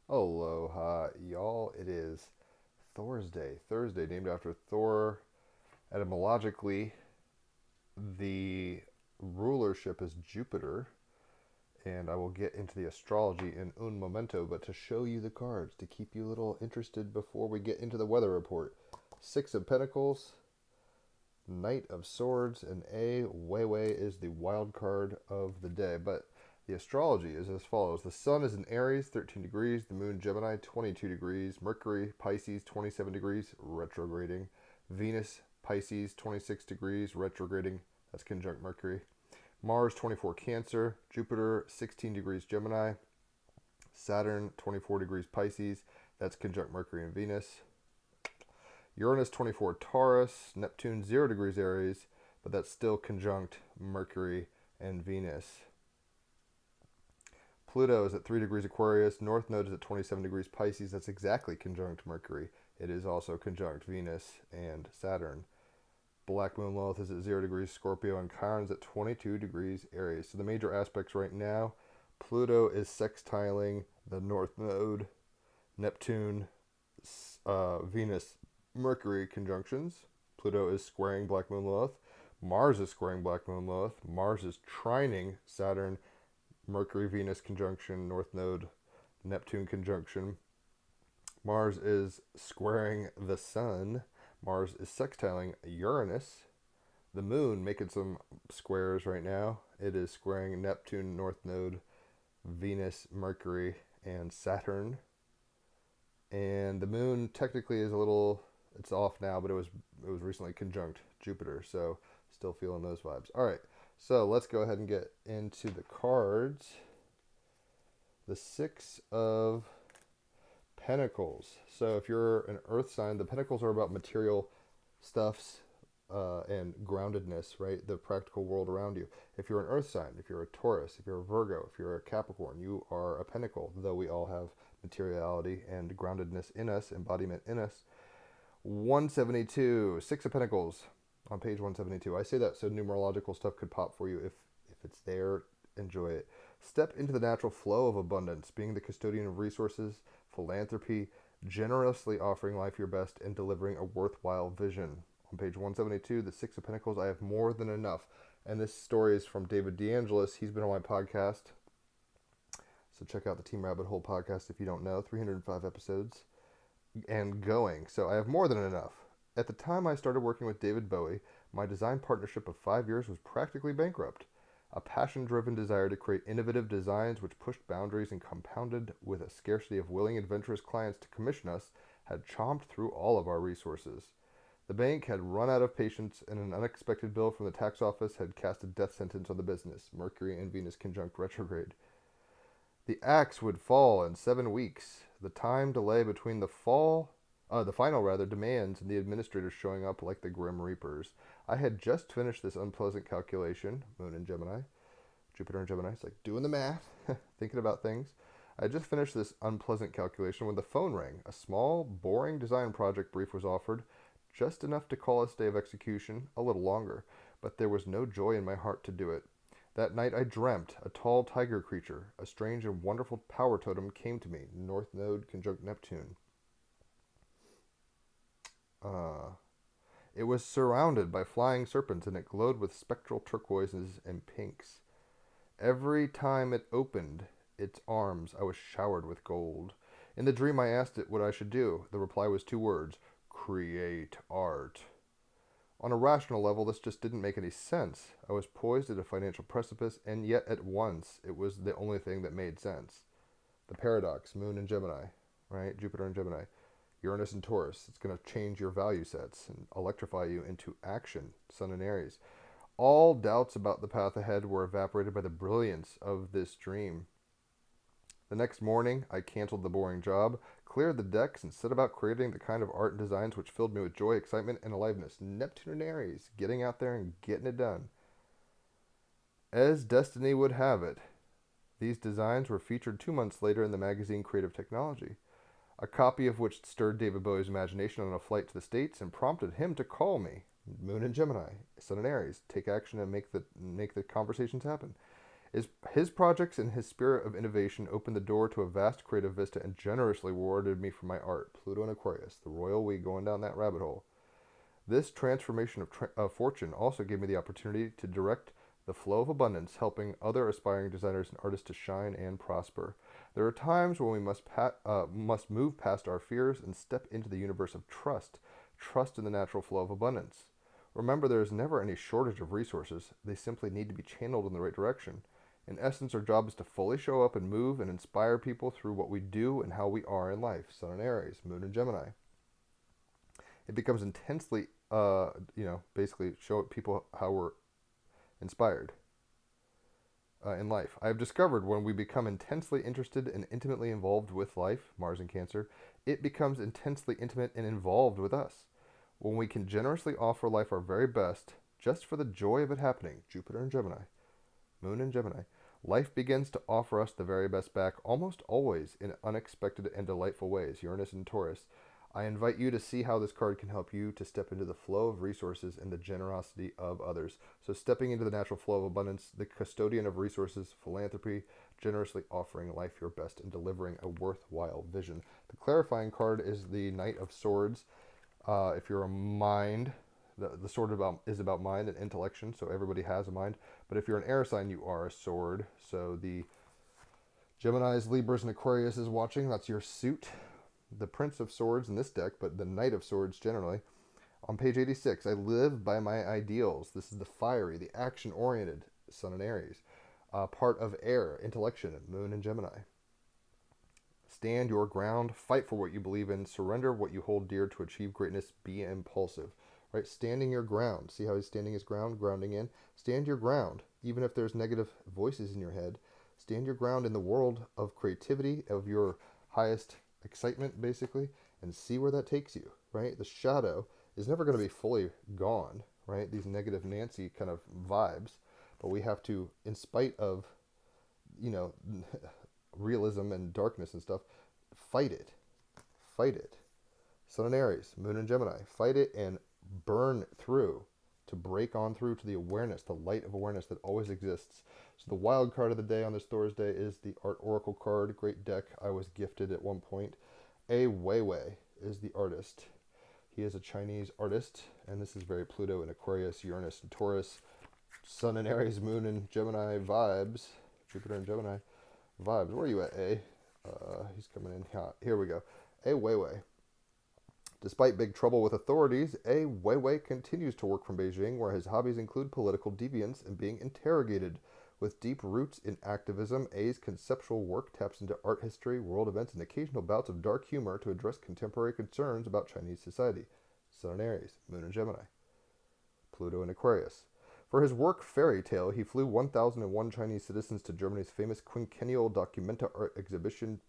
Aloha, y'all. It is Thursday. Thursday, named after Thor. Etymologically, the rulership is Jupiter, and I will get into the astrology in un momento, but to show you the cards, to keep you a little interested before we get into the weather report. Six of Pentacles, Knight of Swords, and Weiwei is the wild card of the day. But the astrology is as follows. The Sun is in Aries, 13 degrees. The Moon, Gemini, 22 degrees. Mercury, Pisces, 27 degrees, retrograding. Venus, Pisces, 26 degrees, retrograding. That's conjunct Mercury. Mars, 24 Cancer. Jupiter, 16 degrees Gemini. Saturn, 24 degrees Pisces. That's conjunct Mercury and Venus. Uranus 24 Taurus, Neptune 0 degrees Aries, but that's still conjunct Mercury and Venus. Pluto is at 3 degrees Aquarius, North Node is at 27 degrees Pisces, that's exactly conjunct Mercury. It is also conjunct Venus and Saturn. Black Moon Lilith is at 0 degrees Scorpio, and Chiron's at 22 degrees Aries. So the major aspects right now, Pluto is sextiling the North Node, Neptune, Venus, Mercury conjunctions. Pluto is squaring Black Moon Lilith. Mars is squaring Black Moon Lilith. Mars is trining Saturn, Mercury, Venus conjunction, North Node, Neptune conjunction. Mars is squaring the Sun. Mars is sextiling Uranus. The Moon making some squares right now. It is squaring Neptune, North Node, Venus, Mercury, and Saturn. And the Moon technically is a little, it's off now, but it was recently conjunct Jupiter, so still feeling those vibes. All right, so let's go ahead and get into the cards. The Six of Pentacles. So if you're an Earth sign, the Pentacles are about material stuffs and groundedness, right? The practical world around you. If you're an Earth sign, if you're a Taurus, if you're a Virgo, if you're a Capricorn, you are a Pentacle, though we all have materiality and groundedness in us, embodiment in us. 172, Six of Pentacles on page 172. I say that so numerological stuff could pop for you. If it's there, enjoy it. Step into the natural flow of abundance, being the custodian of resources, philanthropy, generously offering life your best, and delivering a worthwhile vision. On page 172, the Six of Pentacles, I have more than enough. And this story is from David DeAngelis. He's been on my podcast. So check out the Team Rabbit Hole podcast if you don't know. 305 episodes and going. So I have more than enough. At the time I started working with David Bowie, my design partnership of 5 years was practically bankrupt. A passion-driven desire to create innovative designs which pushed boundaries and compounded with a scarcity of willing, adventurous clients to commission us had chomped through all of our resources. The bank had run out of patience, and an unexpected bill from the tax office had cast a death sentence on the business, Mercury and Venus conjunct retrograde. The axe would fall in 7 weeks. The time delay between the final demands, and the administrators showing up like the Grim Reapers. I had just finished this unpleasant calculation, Moon in Gemini, Jupiter in Gemini. It's like doing the math, thinking about things. I had just finished this unpleasant calculation when the phone rang. A small, boring design project brief was offered, just enough to call its day of execution, a little longer, but there was no joy in my heart to do it. That night I dreamt a tall tiger creature, a strange and wonderful power totem came to me, North Node conjunct Neptune. Uh, it was surrounded by flying serpents and it glowed with spectral turquoises and pinks. Every time it opened its arms, I was showered with gold. In the dream, I asked it what I should do. The reply was two words: create art. On a rational level, this just didn't make any sense. I was poised at a financial precipice, and yet at once it was the only thing that made sense. The paradox, Moon and Gemini, right? Jupiter and Gemini. Uranus and Taurus. It's going to change your value sets and electrify you into action, Sun and Aries. All doubts about the path ahead were evaporated by the brilliance of this dream. The next morning, I canceled the boring job, cleared the decks, and set about creating the kind of art and designs which filled me with joy, excitement, and aliveness. Neptune and Aries, getting out there and getting it done. As destiny would have it, these designs were featured 2 months later in the magazine Creative Technology, a copy of which stirred David Bowie's imagination on a flight to the States and prompted him to call me. Moon and Gemini, Sun and Aries, take action and make the conversations happen. His projects and his spirit of innovation opened the door to a vast creative vista and generously rewarded me for my art. Pluto and Aquarius, the royal we, going down that rabbit hole. This transformation of fortune also gave me the opportunity to direct the flow of abundance, helping other aspiring designers and artists to shine and prosper. There are times when we must move past our fears and step into the universe of trust in the natural flow of abundance. Remember, there is never any shortage of resources. They simply need to be channeled in the right direction. In essence, our job is to fully show up and move and inspire people through what we do and how we are in life. Sun in Aries, Moon in Gemini. It becomes intensely, basically show people how we're inspired in life. I have discovered when we become intensely interested and intimately involved with life, Mars in Cancer, it becomes intensely intimate and involved with us. When we can generously offer life our very best, just for the joy of it happening, Jupiter in Gemini, Moon in Gemini, life begins to offer us the very best back, almost always in unexpected and delightful ways, Uranus and Taurus. I invite you to see how this card can help you to step into the flow of resources and the generosity of others. So stepping into the natural flow of abundance, the custodian of resources, philanthropy, generously offering life your best and delivering a worthwhile vision. The clarifying card is the Knight of Swords. If you're a mind, the sword is about mind and intellection, so everybody has a mind. But if you're an air sign, you are a sword. So the Geminis, Libras, and Aquarius is watching. That's your suit. The Prince of Swords in this deck, but the Knight of Swords generally. On page 86, I live by my ideals. This is the fiery, the action-oriented Sun in Aries. Part of air, intellection, Moon in Gemini. Stand your ground, fight for what you believe in, surrender what you hold dear to achieve greatness, be impulsive. Right? Standing your ground. See how he's standing his ground, grounding in? Stand your ground, even if there's negative voices in your head. Stand your ground in the world of creativity, of your highest excitement, basically, and see where that takes you, right? The shadow is never going to be fully gone, right? These negative Nancy kind of vibes, but we have to, in spite of, realism and darkness and stuff, fight it. Fight it. Sun in Aries, Moon in Gemini. Fight it and burn through to break on through to the awareness, the light of awareness that always exists. So the wild card of the day on this Thursday is the Art Oracle card. Great deck I was gifted at one point. A Weiwei is the artist. He is a Chinese artist, and this is very Pluto and Aquarius, Uranus and Taurus, Sun in Aries, Moon in Gemini vibes, Jupiter in Gemini vibes. Where are you at, A? He's coming in hot. Here we go. A Weiwei. Despite big trouble with authorities, A Weiwei continues to work from Beijing, where his hobbies include political deviance and being interrogated. With deep roots in activism, A's conceptual work taps into art history, world events, and occasional bouts of dark humor to address contemporary concerns about Chinese society. Sun in Aries, Moon in Gemini. Pluto in Aquarius. For his work Fairy Tale, he flew 1,001 Chinese citizens to Germany's famous quinquennial Documenta art exhibition.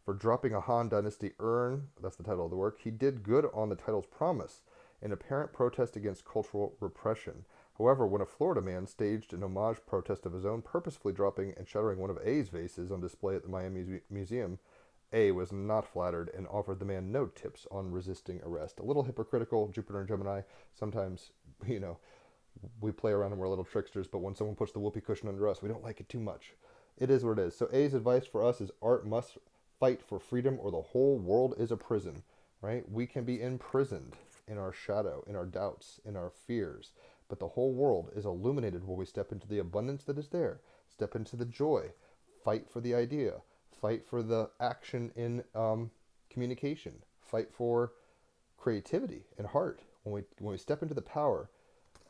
For dropping a Han Dynasty urn, that's the title of the work, he did good on the title's promise, an apparent protest against cultural repression. However, when a Florida man staged an homage protest of his own, purposefully dropping and shattering one of A's vases on display at the Miami Museum, A was not flattered and offered the man no tips on resisting arrest. A little hypocritical, Jupiter and Gemini. Sometimes, we play around and we're little tricksters, but when someone puts the whoopee cushion under us, we don't like it too much. It is what it is. So A's advice for us is art must fight for freedom or the whole world is a prison, right? We can be imprisoned in our shadow, in our doubts, in our fears, but the whole world is illuminated when we step into the abundance that is there, step into the joy, fight for the idea, fight for the action in communication, fight for creativity and heart. When we step into the power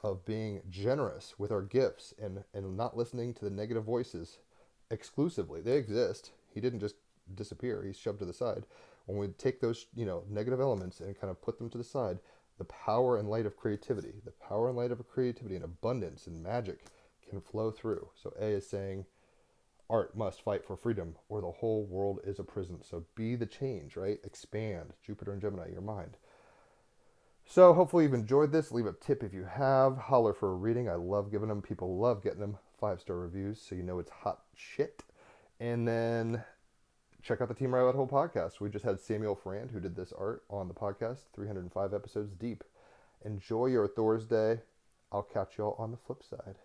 of being generous with our gifts and not listening to the negative voices exclusively. They exist. He didn't just disappear. He's shoved to the side. When we take those, negative elements and kind of put them to the side, the power and light of creativity, and abundance and magic can flow through. So A is saying art must fight for freedom or the whole world is a prison. So be the change, right? Expand. Jupiter and Gemini, your mind. So hopefully you've enjoyed this. Leave a tip if you have. Holler for a reading. I love giving them. People love getting them. 5-star reviews, so you know it's hot shit. And then check out the Team Rabbit Hole podcast. We just had Samuel Ferrand, who did this art, on the podcast. 305 episodes deep. Enjoy your Thursday. I'll catch y'all on the flip side.